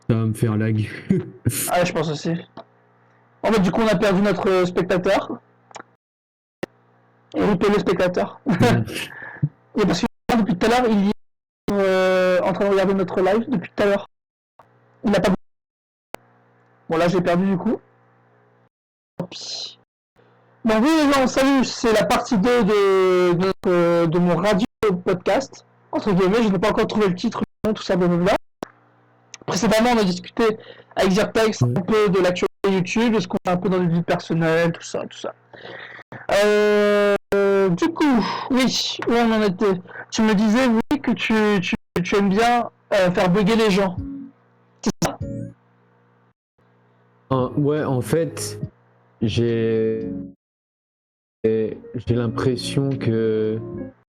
Ça va me faire lag. Ah, je pense aussi. En fait, du coup, on a perdu notre spectateur. Et ripé le spectateur. Et parce que depuis tout à l'heure, il est en train de regarder notre live depuis tout à l'heure. Il n'a pas. Bon, là, j'ai perdu du coup. Bon, oui, les gens, salut, c'est la partie 2 de mon radio podcast. Entre guillemets, je n'ai pas encore trouvé le titre, tout ça, blablabla. Précédemment, on a discuté avec Zertex un peu de l'actualité YouTube, de ce qu'on fait un peu dans les vies personnelles, tout ça, tout ça. Du coup, oui, où on en était? Tu me disais, oui, que tu aimes bien faire bugger les gens. C'est ça? Ouais, en fait, j'ai l'impression que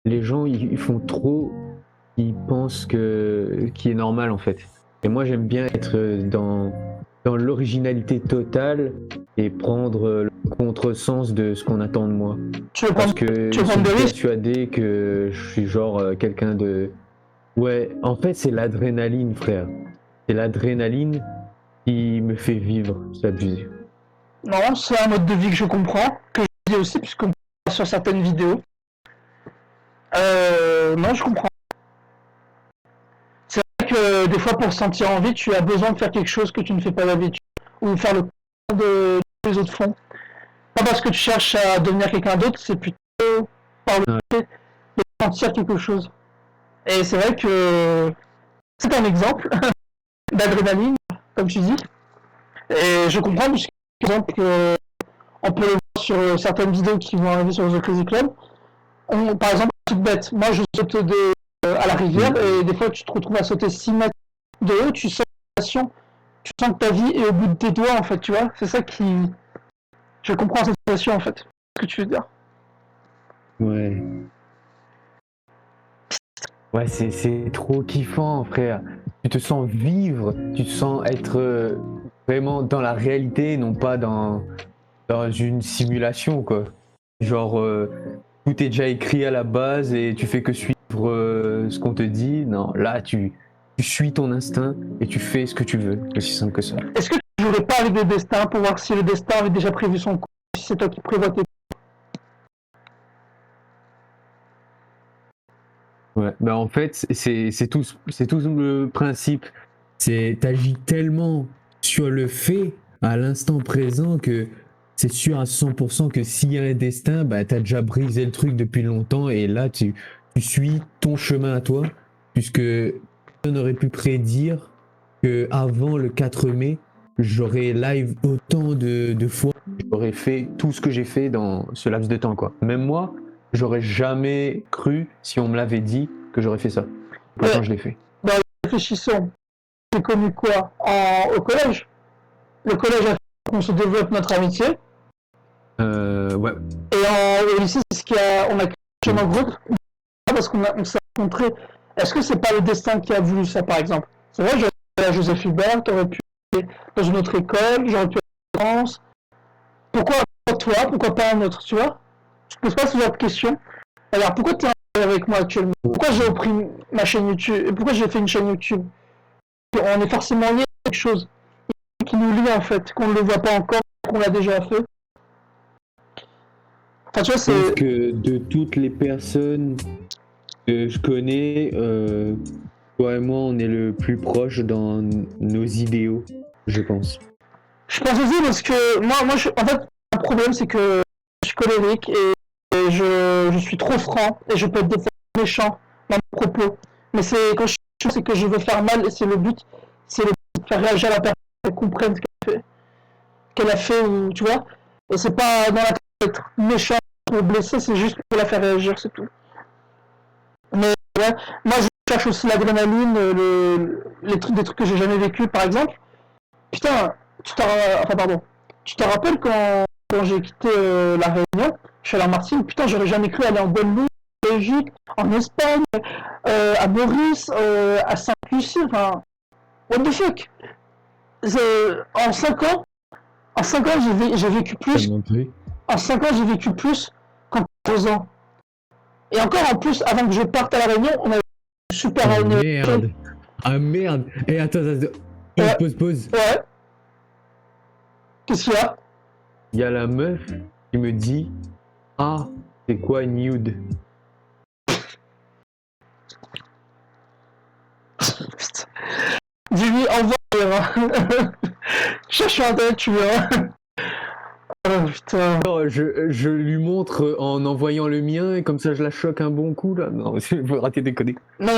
les gens ils font trop, ils pensent que qui est normal en fait. Et moi j'aime bien être dans l'originalité totale et prendre le contresens de ce qu'on attend de moi. Tu veux Parce prendre, que tu veux ils sont prendre des risques? persuadés que je suis genre quelqu'un de... Ouais, en fait c'est l'adrénaline frère. C'est l'adrénaline qui me fait vivre, c'est abusé. Non, c'est un mode de vie que je comprends, que je dis aussi, puisqu'on voit sur certaines vidéos. Non, je comprends. C'est vrai que des fois, pour se sentir en vie, tu as besoin de faire quelque chose que tu ne fais pas d'habitude, ou faire le contraire de les autres font. Pas parce que tu cherches à devenir quelqu'un d'autre, c'est plutôt par le fait de sentir quelque chose. Et c'est vrai que c'est un exemple d'adrénaline, comme tu dis. Et je comprends, puisque par exemple, on peut le voir sur certaines vidéos qui vont arriver sur The Crazy Club. Par exemple, toute bête, moi je saute à la rivière et des fois tu te retrouves à sauter 6 mètres de haut, tu sens tu sens que ta vie est au bout de tes doigts en fait, tu vois. C'est ça qui. Je comprends cette situation en fait. Ce que tu veux dire. Ouais. Ouais, c'est trop kiffant, frère. Tu te sens vivre, tu te sens être vraiment dans la réalité, non pas dans une simulation, quoi. Genre, tout est déjà écrit à la base et tu fais que suivre ce qu'on te dit. Non, là, tu suis ton instinct et tu fais ce que tu veux. Aussi simple que ça. Est-ce que tu jouerais pas avec le destin pour voir si le destin avait déjà prévu son coup, si c'est toi qui prévois tes. Ouais, bah en fait, c'est tout le principe. C'est t'agis tellement sur le fait à l'instant présent que c'est sûr à 100% que s'il y a un destin, bah t'as déjà brisé le truc depuis longtemps et là tu suis ton chemin à toi, puisque on aurait pu prédire que avant le 4 mai, j'aurais live autant de fois, j'aurais fait tout ce que j'ai fait dans ce laps de temps quoi. Même moi, j'aurais jamais cru si on me l'avait dit que j'aurais fait ça. Pourtant, je l'ai fait. Bah, réfléchissons. J'ai connu quoi au collège. Le collège a fait qu'on se développe notre amitié. Ouais. Et au lycée, c'est ce on a créé un groupe parce on s'est rencontrés. Est-ce que c'est pas le destin qui a voulu ça, par exemple? C'est vrai, j'aurais pu aller à Joseph Hubert, t'aurais pu aller dans une autre école, j'aurais pu aller en France. Pourquoi toi? Pourquoi pas un autre? Tu vois? Je te pose pas ce genre de questions. Alors, pourquoi tu es avec moi actuellement? Pourquoi j'ai repris ma chaîne YouTube? Et pourquoi j'ai fait une chaîne YouTube? On est forcément lié à quelque chose qui nous lie en fait, qu'on ne le voit pas encore, qu'on l'a déjà fait. Enfin, tu vois, Je pense c'est. que de toutes les personnes que je connais, toi et moi, on est le plus proche dans nos idéaux, je pense. Je pense aussi parce que moi en fait, le problème c'est que je suis colérique et je suis trop franc et je peux être des fois méchant dans mes propos. Mais c'est quand je suis méchant, c'est que je veux faire mal et c'est le but, c'est de faire réagir la personne, qu'elle comprenne ce qu'elle a fait ou tu vois. Et c'est pas dans la tête d'être méchant pour blesser, c'est juste pour la faire réagir, c'est tout. Mais ouais, moi je cherche aussi l'adrénaline, des trucs que j'ai jamais vécu par exemple. Putain, enfin pardon, tu te rappelles quand j'ai quitté la Réunion, je suis allé en Martinique, putain j'aurais jamais cru aller en Guadeloupe, en Belgique, en Espagne, à Maurice, à Sainte-Lucie, enfin, what the fuck. En 5 ans, en 5 ans j'ai vécu plus, en 5 ans j'ai vécu plus qu'en 2 ans. Et encore en plus, avant que je parte à la Réunion, on avait une super année. Merde. Ah merde. Et attends. Pause. Ouais. Qu'est-ce qu'il y a? Il y a la meuf qui me dit ah, c'est quoi nude? Putain. Dis-lui, envoie. Cherche sur internet, tu verras. Oh putain. Non, je lui montre en envoyant le mien et comme ça je la choque un bon coup là. Non, je veux rater des conneries. Non.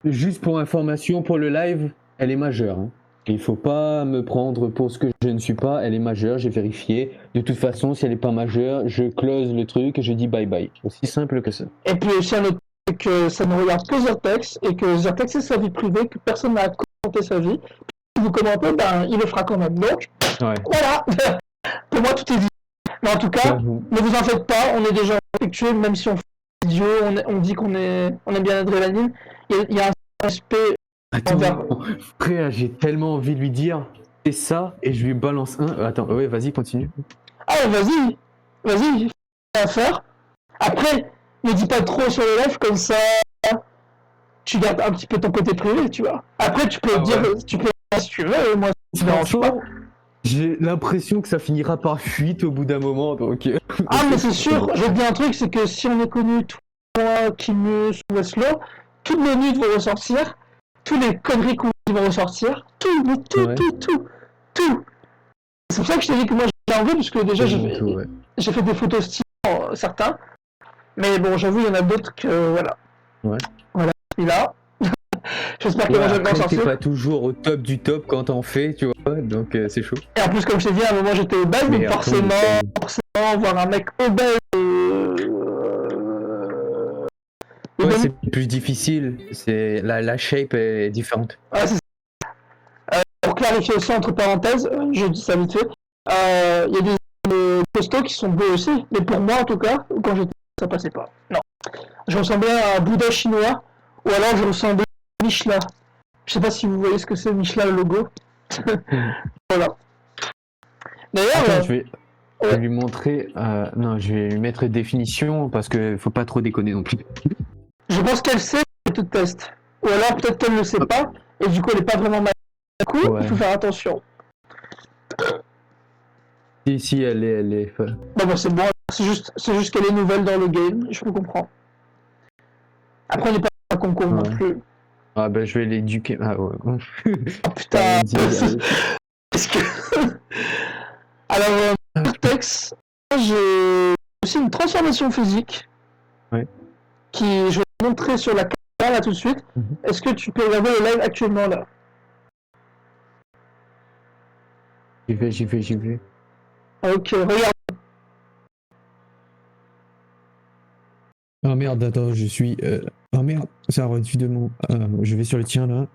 Juste pour information, pour le live, elle est majeure. Hein. Il faut pas me prendre pour ce que je ne suis pas. Elle est majeure, j'ai vérifié. De toute façon, si elle est pas majeure, je close le truc et je dis bye bye. Aussi simple que ça. Et puis aussi un autre truc, que ça ne regarde que Zertex et que Zertex c'est sa vie privée, que personne n'a à commenter sa vie. Si vous commentez, ben il le fera quand même. Donc Ouais. voilà. Pour moi tout est dit. Mais en tout cas, ne vous en faites pas, on est déjà respectueux, même si on fait des vidéos, on dit qu'on aime bien l'adrénaline. Il y a un respect. Attends, frère, j'ai tellement envie de lui dire c'est ça et je lui balance un. Attends, ouais, vas-y, continue. Ah, vas-y, à faire. Après, ne dis pas trop sur le live, comme ça, tu gardes un petit peu ton côté privé, tu vois. Après, tu peux dire, tu peux dire si tu veux, moi, ça me dérange pas. J'ai l'impression que ça finira par fuite au bout d'un moment, donc. Ah, mais c'est sûr, je veux dire un truc, c'est que si on est connu, toi, Kimus ou Weslo, toutes nos nudes vont ressortir, tous les conneries qu'on dit vont ressortir, tout. C'est pour ça que je t'ai dit que moi j'ai envie, parce que déjà j'ai fait des photos stylées, certains, mais bon, j'avoue, il y en a d'autres que, voilà. Ouais. Voilà, celui-là. J'espère que moi je vais m'en sortir. T'es pas toujours au top du top quand t'en fais, tu vois, donc c'est chaud. Et en plus, comme je t'ai dit, à un moment j'étais obèse, donc forcément, voir un mec obèse. Ouais, c'est plus difficile, c'est la shape est différente. Ouais, c'est ça. Pour clarifier aussi, entre parenthèses, je dis ça vite fait, il y a des costauds qui sont beaux aussi, mais pour moi en tout cas, quand j'étais ça passait pas. Non. Je ressemblais à un Bouddha chinois, ou alors je ressemblais à Michelin. Je sais pas si vous voyez ce que c'est Michelin, le logo. Voilà. D'ailleurs, je vais lui montrer. Non, je vais lui mettre définition parce que faut pas trop déconner non plus. Je pense qu'elle sait qu'elle te teste. Ou alors peut-être qu'elle ne sait pas, et du coup elle est pas vraiment mal. Du coup, il faut faire attention. Si, elle est. Bah c'est bon, c'est juste qu'elle est nouvelle dans le game, je peux comprendre. Après, on n'est pas un concours non plus. Ah bah je vais l'éduquer. Ah ouais. Oh putain. Est-ce que... Alors, Vertex, j'ai aussi une transformation physique. Ouais. Qui, je vais te montrer sur la caméra là tout de suite. Est-ce que tu peux regarder le live actuellement là? J'y vais. Ok, regarde. Oh merde, attends, je suis. Oh merde, ça réduit de mon. Je vais sur le tien là.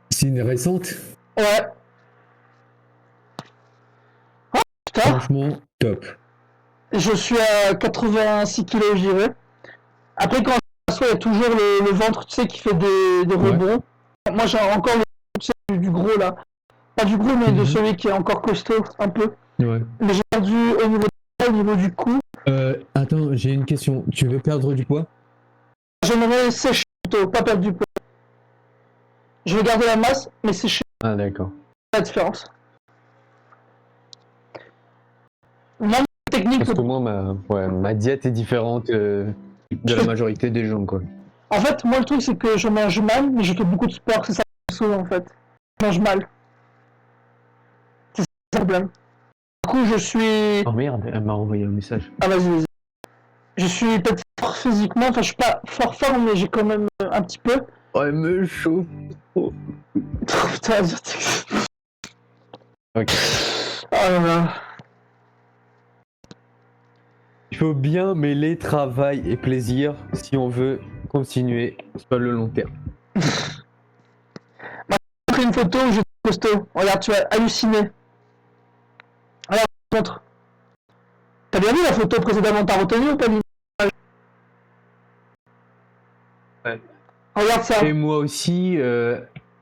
C'est une récente? Ouais. Oh putain. Franchement, top. Je suis à 86 kg, je dirais. Après, quand je m'assois, il y a toujours le ventre, tu sais, qui fait des rebonds. Moi, j'ai encore tu sais, du gros là. Pas du gros, mais de celui qui est encore costaud, un peu. Ouais. Mais j'ai perdu au niveau du cou. Attends, j'ai une question. Tu veux perdre du poids? J'aimerais sécher plutôt, pas perdre du poids. Je vais garder la masse, mais sécher. Ah d'accord. La différence. Même technique. Parce que moi, ma diète est différente de la majorité des gens, quoi. En fait, moi, le truc, c'est que je mange mal, mais je fais beaucoup de sport. C'est ça le souci, en fait. Je mange mal. C'est ça le problème. Du coup, je suis... Oh merde, elle m'a envoyé un message. Ah, vas-y. Je suis peut-être fort physiquement. Enfin, je suis pas fort, mais j'ai quand même un petit peu. Oh, elle me chauffe. Oh. Putain, ok. Oh là là. Il faut bien mêler travail et plaisir si on veut continuer sur le long terme. Moi, j'ai pris une photo où j'étais costaud. Regarde, tu vas halluciner. Regarde, je te montre. T'as bien vu la photo précédemment? T'as retenu ou pas l'image? Ouais. Regarde ça. Et moi aussi,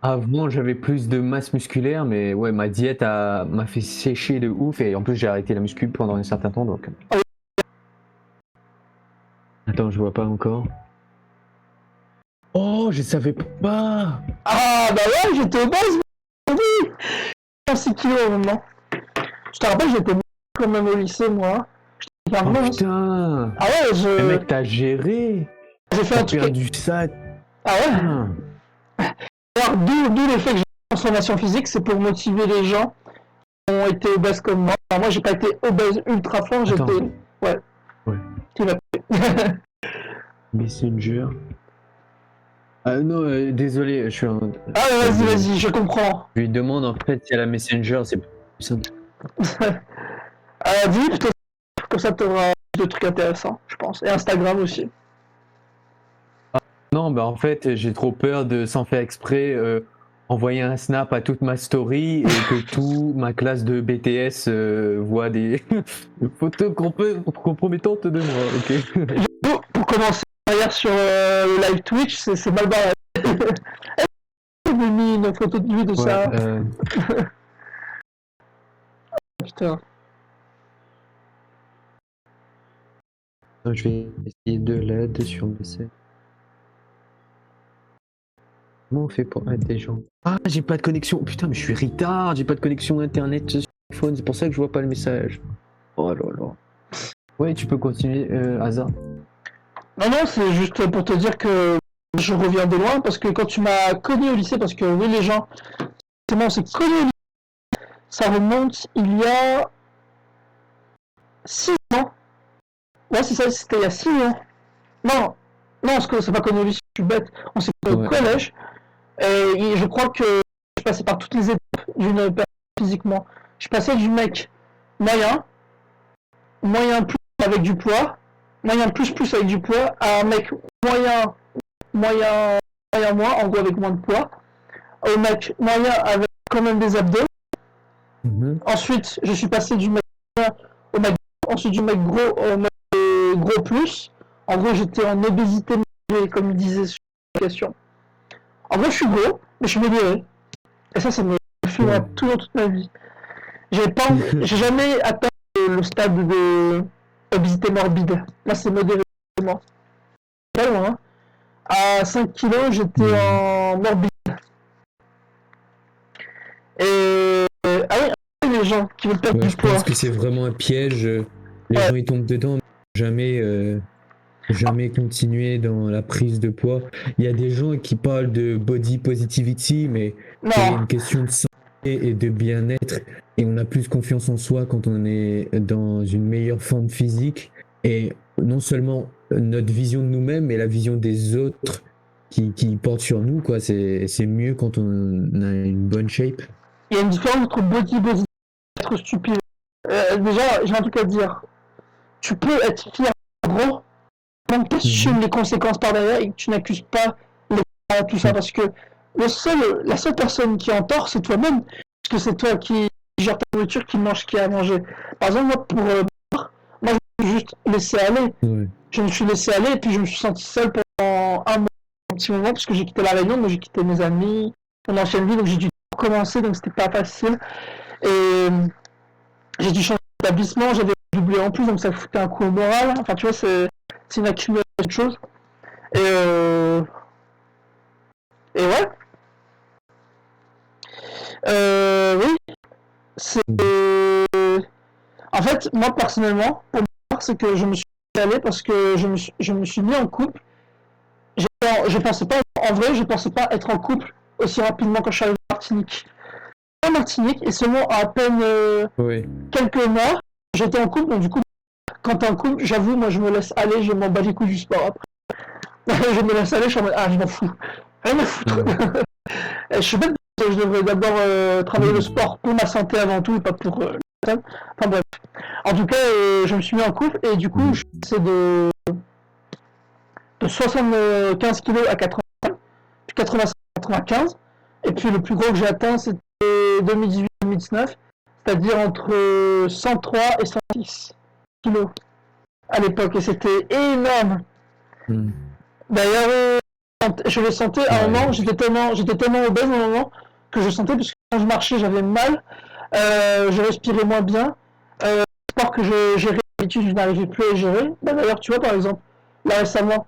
avant j'avais plus de masse musculaire, mais ouais, ma diète m'a fait sécher de ouf et en plus j'ai arrêté la muscu pendant un certain temps donc. Attends, je vois pas encore. Oh, je savais pas. Ah, bah ouais, j'étais obèse, oui. 6 kilos maintenant. Je te rappelle, j'étais quand même au lycée, moi. J'étais Oh mince. putain. Ah ouais, Mais mec, t'as géré. j'ai fait T'as un truc. perdu ça. Ah ouais. Putain. Alors, d'où l'effet que j'ai en transformation physique, c'est pour motiver les gens qui ont été obèses comme moi. Alors, moi, j'ai pas été obèse ultra fort, Attends. j'étais. Ouais. Ouais. Tu l'as fait. Messenger. Ah non, désolé, je suis un... Ah ouais, vas-y, je comprends. Je lui demande en fait si elle a Messenger, c'est plus simple. Dis plutôt, comme ça, t'auras plus de trucs intéressants, je pense. Et Instagram aussi. Non, bah en fait, j'ai trop peur de, sans faire exprès, envoyer un snap à toute ma story et que toute ma classe de BTS voit des photos compromettantes de moi, ok. Pour commencer, derrière sur le live Twitch, c'est mal barré. J'ai mis une photo de lui de ça. Putain. Je vais essayer de l'aide sur Messenger. Comment on fait pour aider des gens? Ah, j'ai pas de connexion. Putain, mais je suis retard. J'ai pas de connexion internet sur le téléphone. C'est pour ça que je vois pas le message. Oh là là. Ouais, tu peux continuer, Asa. Non, c'est juste pour te dire que je reviens de loin parce que quand tu m'as connu au lycée, parce que oui, les gens, comment on s'est connu au lycée, ça remonte il y a 6 ans. Ouais, c'est ça, c'était il y a 6 ans. Non, on s'est pas connu au lycée, je suis bête. On s'est connu au collège. Et je crois que je passais par toutes les étapes d'une personne physiquement. Je passais du mec moyen, moyen plus avec du poids, moyen plus avec du poids, à un mec moyen moins, en gros avec moins de poids, au mec moyen avec quand même des abdos. Ensuite, je suis passé du mec moyen au mec gros, ensuite du mec gros au mec gros plus. En gros, j'étais en obésité, comme il disait sur la question. En gros, je suis gros, mais je suis modéré. Et ça me suivra toujours toute ma vie. J'ai jamais atteint le stade de obésité morbide. Là, c'est modéré. Pas loin. À 5 kilos, j'étais en morbide. Et ah oui, les gens qui veulent perdre du poids. Je pense que c'est vraiment un piège. Les gens ils tombent dedans, mais jamais continuer dans la prise de poids. Il y a des gens qui parlent de body positivity, mais c'est une question de santé et de bien-être. Et on a plus confiance en soi quand on est dans une meilleure forme physique. Et non seulement notre vision de nous-mêmes, mais la vision des autres qui portent sur nous, quoi. C'est mieux quand on a une bonne shape. Il y a une différence entre body positivity et être stupide. Déjà, j'ai un truc à dire. Tu peux être fier gros, même que tu les conséquences par derrière et que tu n'accuses pas tout ça, parce que la seule personne qui est en tort, c'est toi-même, parce que c'est toi qui gère ta nourriture, qui mange, qui a à manger. Par exemple, moi, moi, je me suis juste laissé aller. Je me suis laissé aller, et puis je me suis senti seul pendant un petit moment, parce que j'ai quitté la Réunion, mais j'ai quitté mes amis, mon ancienne vie, donc j'ai dû recommencer, donc c'était pas facile. Et j'ai dû changer d'établissement, j'avais doublé en plus, donc ça foutait un coup au moral. Enfin, tu vois, c'est une accumulation de choses. Et ouais. Oui. C'est. En fait, moi personnellement, pour moi, c'est que je me suis allé parce que je me suis mis en couple. Je pensais pas, en vrai, je pensais pas être en couple aussi rapidement quand je suis arrivé en Martinique. En Martinique, et seulement à peine quelques mois, j'étais en couple, donc du coup, quand t'es en couple, j'avoue, moi je me laisse aller, je m'en bats les couilles du sport après. Je me laisse aller, je suis en mode, je m'en fous. Rien à foutre. Je suis bête, je devrais d'abord travailler le sport pour ma santé avant tout et pas pour enfin bref. En tout cas, je me suis mis en couple et du coup, je suis passé de 75 kg à 80, puis 85 à 95. Et puis le plus gros que j'ai atteint, c'était 2018-2019, c'est-à-dire entre 103 et 106 kg à l'époque. Et c'était énorme. D'ailleurs, je le sentais à un moment, j'étais tellement obèse à un moment que je sentais, parce que quand je marchais, j'avais mal, je respirais moins bien, sport que je gérais d'habitude, je n'arrivais plus à gérer. D'ailleurs, tu vois, par exemple, là récemment.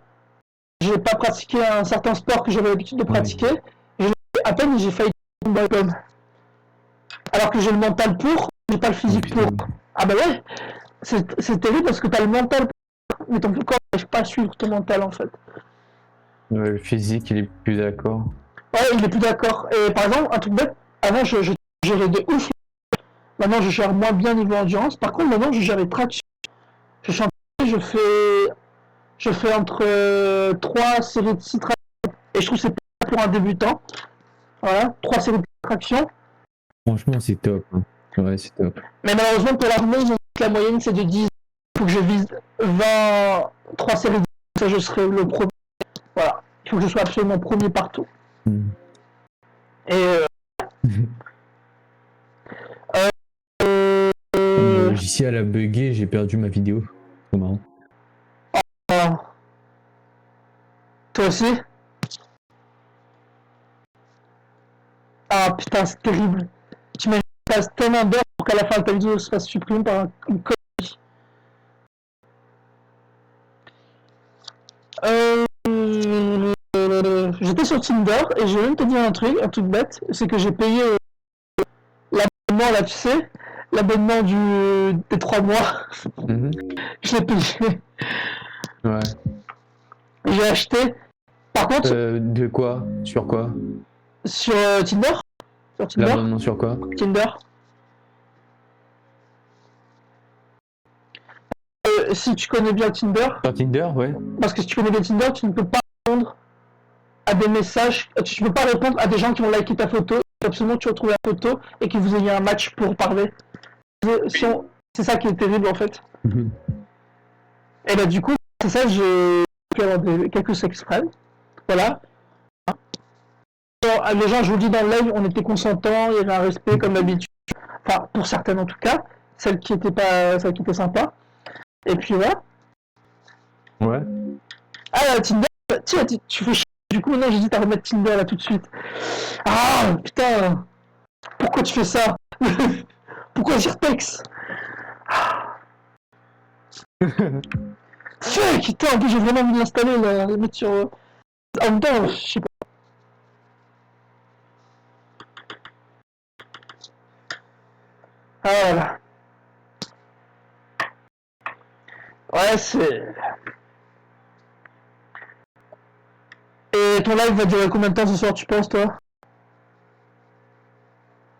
J'ai pas pratiqué un certain sport que j'avais l'habitude de pratiquer. Et à peine j'ai failli tomber comme. Alors que j'ai le mental pour, j'ai pas le physique pour. Ah bah ouais, c'est terrible parce que t'as le mental pour, mais ton corps n'arrive pas à suivre ton mental en fait. Le physique, il est plus d'accord. Ouais, il est plus d'accord. Et par exemple, un truc bête, avant je gérais de ouf. Maintenant je gère moins bien niveau endurance. Par contre maintenant je gère les tractions. Je suis en je fais entre 3 séries de 6 tractions. Et je trouve que c'est pas pour un débutant. Voilà, 3 séries de tractions. Franchement, c'est top. Hein. Ouais, c'est top. Mais malheureusement pour l'armée, la moyenne c'est de 10. Il faut que je vise 3 séries de 10. Ça je serai le premier. Voilà. Il faut que je sois absolument premier partout. Et Le logiciel a bugué, j'ai perdu ma vidéo. C'est marrant. Toi aussi? Ah putain, c'est terrible. T'imagines que tu passes tellement d'heures pour qu'à la fin de ta vidéo se fasse supprimer par une connerie. J'étais sur Tinder et je vais même te dire un truc bête, c'est que j'ai payé l'abonnement là, tu sais, l'abonnement des 3 mois. Je l'ai payé. Ouais. J'ai acheté. Par contre. De quoi? Sur quoi? Sur Tinder. Sur Tinder. L'abonnement sur quoi? Tinder. Si tu connais bien Tinder. Sur Tinder, ouais. Parce que si tu connais bien Tinder, tu ne peux pas répondre à des messages. Tu ne peux pas répondre à des gens qui vont liker ta photo. Il faut absolument que tu retrouves la photo et que vous ayez un match pour parler. C'est ça qui est terrible en fait. Et bah du coup, c'est ça, j'ai pu avoir quelques sex friends. Voilà. Les gens, je vous le dis dans le live, on était consentants, il y avait un respect comme d'habitude. Enfin, pour certaines en tout cas. Celles qui étaient sympas. Et puis voilà. Ouais. Ah, Tinder, tiens, tu fais chier. Du coup, non, j'ai dit t'as remettre Tinder là tout de suite. Ah, putain. Pourquoi tu fais ça? Pourquoi Zyrtex? Fuck, putain, en plus j'ai vraiment envie de l'installer, là, le mettre sur... En même temps, je sais pas. Ah, voilà. Ouais, c'est... Et ton live va durer combien de temps ce soir, tu penses, toi?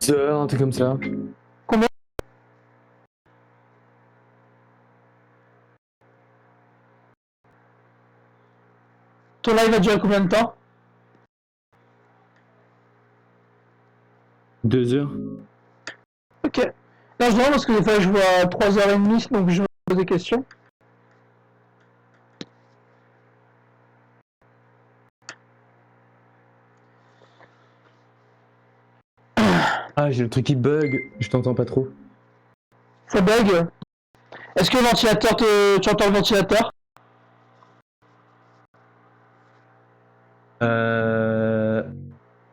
Un truc comme ça. Combien? Ton live va durer combien de temps? 2 heures. Ok. Non, je demande parce que des fois je vois 3h30, donc je me pose des questions. Ah, j'ai le truc qui bug, je t'entends pas trop. Ça bug. Est-ce que le ventilateur tu entends le ventilateur?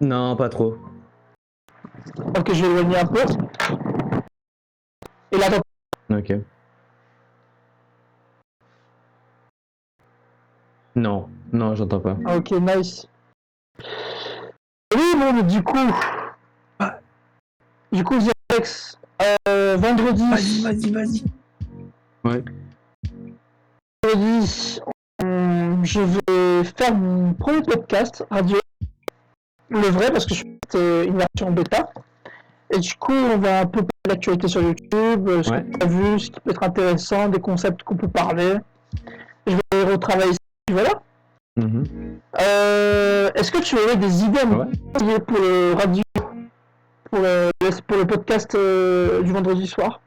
Non, pas trop. Ok, je vais éloigner un peu. Et là, Ok. Non, non, j'entends pas. ok, nice. Oui, bon, mais du coup... Du coup, Zertex, vendredi... Vas-y. Ouais. Vendredi, je vais faire mon premier podcast radio. Le vrai, parce que je fais une version bêta. Et du coup, on va un peu parler de l'actualité sur YouTube, ce qu'on a vu, ce qui peut être intéressant, des concepts qu'on peut parler. Je vais retravailler ça, voilà. Est-ce que tu aurais des idées à me donner pour le radio, pour le podcast du vendredi soir?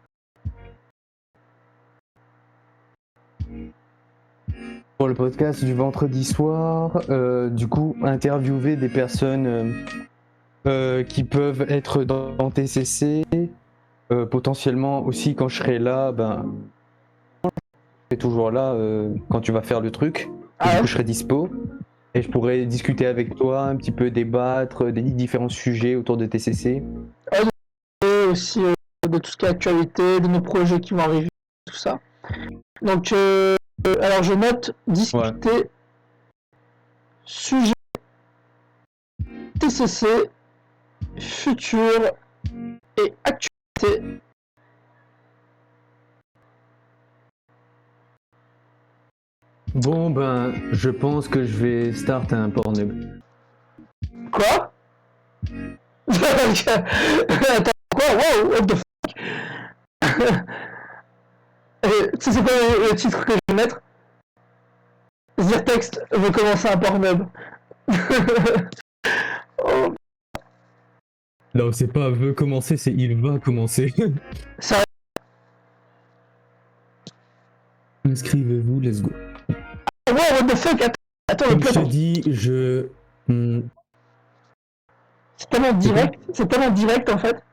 Pour le podcast du vendredi soir, du coup, interviewer des personnes qui peuvent être dans TCC, potentiellement aussi quand je serai là, ben, je serai toujours là quand tu vas faire le truc, du coup je serai dispo, et je pourrais discuter avec toi, un petit peu débattre des différents sujets autour de TCC. Et aussi de tout ce qui est actualité, de nos projets qui vont arriver, tout ça. Donc alors je note discuter sujet TCC, futur et actualité. Bon, ben, je pense que je vais start un Pornhub. Quoi? Attends, quoi? Wow, what the fuck? Tu sais c'est quoi le titre que je vais mettre? Zyrtext veut commencer un Pornhub. Oh, Non, c'est pas veut commencer, c'est il va commencer. ça... Inscrivez-vous, let's go. Wow, what the fuck? Attends, Comme je te dis, je... C'est tellement direct en fait.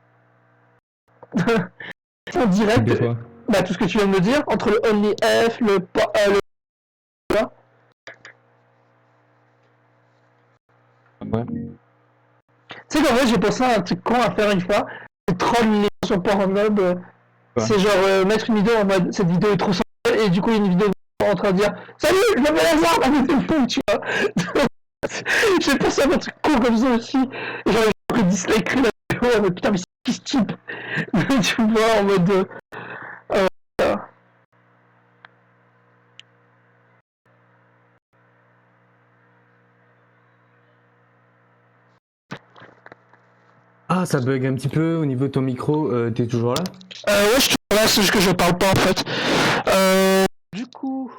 C'est en direct. De quoi? Bah tout ce que tu viens de me dire, entre le OnlyF, le Ouais. Tu sais qu'en vrai j'ai pensé à un truc con à faire une fois, c'est troll les gens sur Pornhub, c'est genre mettre une vidéo en mode cette vidéo est trop sympa et du coup il y a une vidéo en train de dire salut je vais la voir dans le téléphone tu vois. J'ai pensé à un truc con comme ça aussi, et genre j'ai dislike la vidéo en mode putain mais c'est qui ce type. Tu vois en mode Ah, ça bug un petit peu au niveau de ton micro, t'es toujours là? ouais, je suis là, c'est juste que je parle pas en fait. Du coup,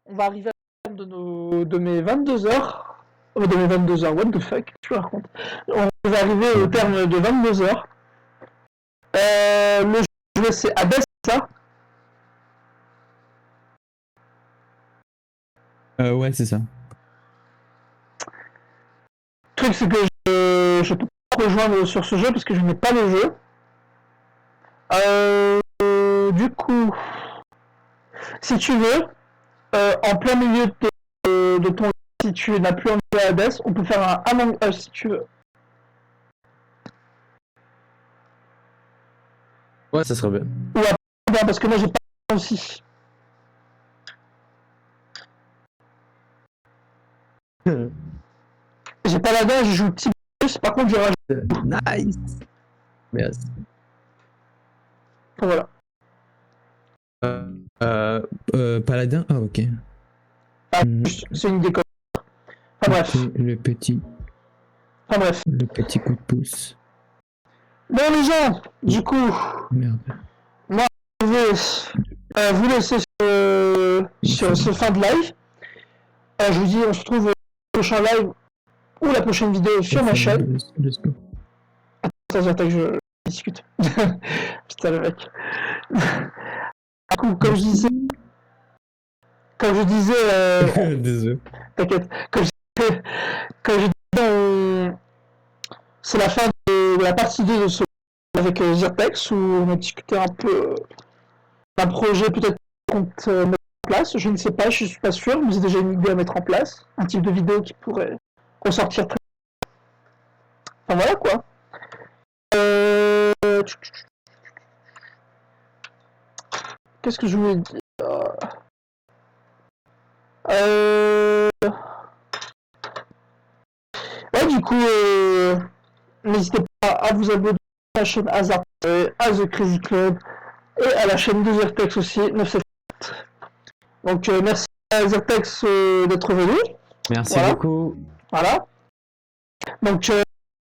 on va arriver à la fin de mes 22 heures. De mes 22 heures, what the fuck, tu racontes. On va arriver au terme de 22 heures. Le jeu c'est Hades, c'est ça? Ouais, c'est ça. Le truc c'est que je peux pas rejoindre sur ce jeu parce que je n'ai pas le jeu. Du coup, si tu veux, en plein milieu de ton si tu n'as plus envie de Hades, on peut faire un Among Us si tu veux. Ouais, ça serait bien. Ou après, parce que moi j'ai pas aussi. J'ai pas la dent, je joue le petit plus, par contre je rajoute. Nice. Merci. Voilà. Paladin? Ah, ok. Ah, c'est une déconne. Enfin bref. Le petit coup de pouce. Bon les gens, du coup, Merde. moi je vais vous laisser sur ce fin de live. Je vous dis, on se retrouve au prochain live ou la prochaine vidéo sur ma chaîne. Let's go. Attends, j'attends que je discute. Putain le mec. Du coup, comme je disais, Désolé. t'inquiète, comme je disais, c'est la fin de la partie 2 de ce avec Zyrtex où on a discuté un peu d'un projet peut-être qu'on mettre en place. Je ne sais pas, je suis pas sûr, mais j'ai déjà une idée à mettre en place, un type de vidéo qui pourrait ressortir très. Enfin voilà quoi. Qu'est-ce que je voulais dire? Ouais, du coup, n'hésitez pas à vous abonner à la chaîne Hazard, à The Crazy Club et à la chaîne de Zyrtex aussi, 974. Donc merci à Zyrtex d'être venu. Merci Voilà. beaucoup. Voilà. Donc je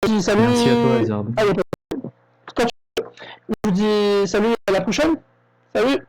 vous dis salut. Merci à toi, Hazard. Je vous dis salut, à la prochaine. Salut.